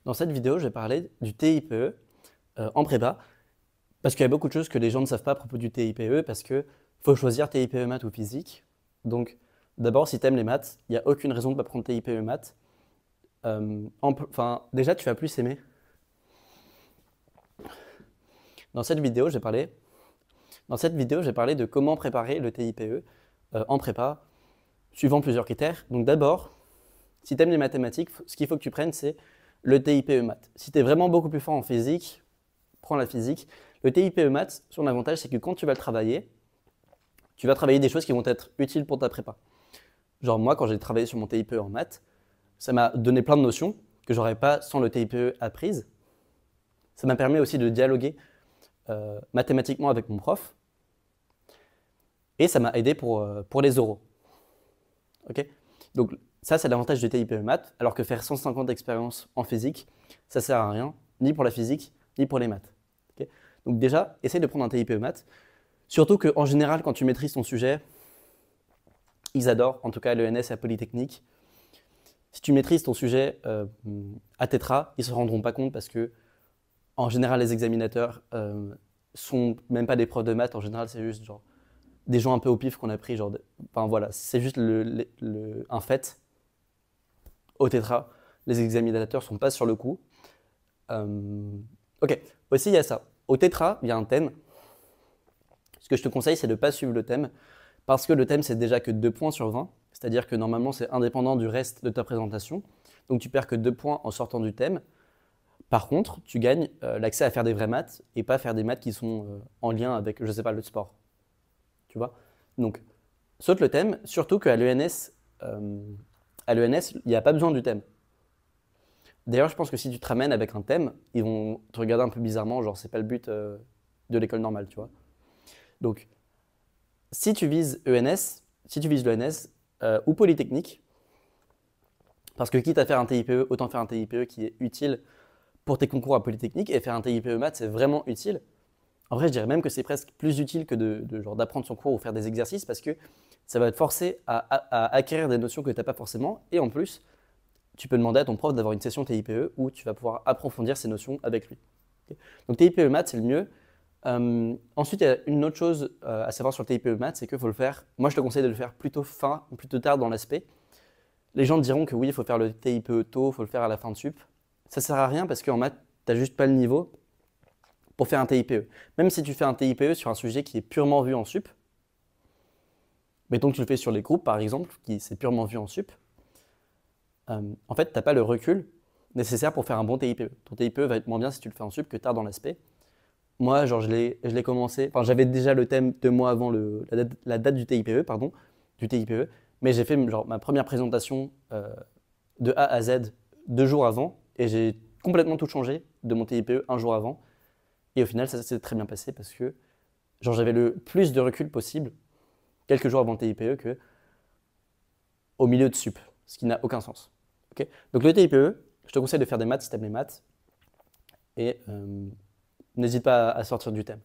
Dans cette vidéo, je vais parler du TIPE en prépa, parce qu'il y a beaucoup de choses que les gens ne savent pas à propos du TIPE, parce qu'il faut choisir TIPE maths ou physique. Donc, d'abord, si tu aimes les maths, il n'y a aucune raison de ne pas prendre TIPE maths. Déjà, tu vas plus aimer. Dans cette vidéo, j'ai parlé de comment préparer le TIPE en prépa, suivant plusieurs critères. Donc d'abord, si tu aimes les mathématiques, ce qu'il faut que tu prennes, c'est le TIPE maths. Si tu es vraiment beaucoup plus fort en physique, prends la physique. Le TIPE maths, son avantage, c'est que quand tu vas le travailler, tu vas travailler des choses qui vont être utiles pour ta prépa. Genre moi, quand j'ai travaillé sur mon TIPE en maths, ça m'a donné plein de notions que j'aurais pas sans le TIPE apprises. Ça m'a permis aussi de dialoguer mathématiquement avec mon prof. Et ça m'a aidé pour les oraux. Ok. Donc ça, c'est l'avantage du TIPE maths, alors que faire 150 expériences en physique, ça sert à rien, ni pour la physique, ni pour les maths. Okay. Donc déjà, essaye de prendre un TIPE maths, surtout qu'en général, quand tu maîtrises ton sujet, ils adorent, en tout cas à l'ENS et à Polytechnique. Si tu maîtrises ton sujet à Tétra, ils ne se rendront pas compte parce que, en général, les examinateurs sont même pas des profs de maths, en général, c'est juste genre des gens un peu au pif qu'on a pris, genre, enfin voilà, c'est juste un fait. Au Tétra, les examinateurs sont pas sur le coup. Ok, aussi il y a ça. Au Tétra, il y a un thème. Ce que je te conseille, c'est de ne pas suivre le thème, parce que le thème, c'est déjà que 2 points sur 20, c'est-à-dire que normalement, c'est indépendant du reste de ta présentation. Donc tu perds que 2 points en sortant du thème. Par contre, tu gagnes l'accès à faire des vraies maths et pas faire des maths qui sont en lien avec, je sais pas, le sport. Tu vois? Donc, saute le thème, surtout qu'à l'ENS, il n'y a pas besoin du thème. D'ailleurs, je pense que si tu te ramènes avec un thème, ils vont te regarder un peu bizarrement, genre c'est pas le but de l'école normale, tu vois. Donc, si tu vises ENS, si tu vises l'ENS ou Polytechnique, parce que quitte à faire un TIPE, autant faire un TIPE qui est utile pour tes concours à Polytechnique, et faire un TIPE maths, c'est vraiment utile. En vrai, je dirais même que c'est presque plus utile que d'apprendre son cours ou faire des exercices, parce que ça va te forcer à acquérir des notions que tu n'as pas forcément, et en plus, tu peux demander à ton prof d'avoir une session TIPE où tu vas pouvoir approfondir ces notions avec lui. Okay. Donc TIPE maths, c'est le mieux. Ensuite, il y a une autre chose à savoir sur le TIPE maths, c'est qu'il faut le faire, moi je te conseille de le faire plutôt plutôt tard dans l'aspect. Les gens te diront que oui, il faut faire le TIPE tôt, il faut le faire à la fin de sup. Ça ne sert à rien parce qu'en maths, tu n'as juste pas le niveau pour faire un TIPE. Même si tu fais un TIPE sur un sujet qui est purement vu en sup, mettons que tu le fais sur les groupes par exemple, qui c'est purement vu en sup, en fait, tu n'as pas le recul nécessaire pour faire un bon TIPE. Ton TIPE va être moins bien si tu le fais en sup que tard dans l'aspect. Moi, genre, je l'ai commencé, enfin, j'avais déjà le thème 2 mois avant la date du TIPE, mais j'ai fait genre, ma première présentation de A à Z 2 jours avant, et j'ai complètement tout changé de mon TIPE un jour avant. Et au final, ça s'est très bien passé parce que genre, j'avais le plus de recul possible quelques jours avant le TIPE que au milieu de sup, ce qui n'a aucun sens. Okay. Donc le TIPE, je te conseille de faire des maths si tu aimes les maths, et n'hésite pas à sortir du thème.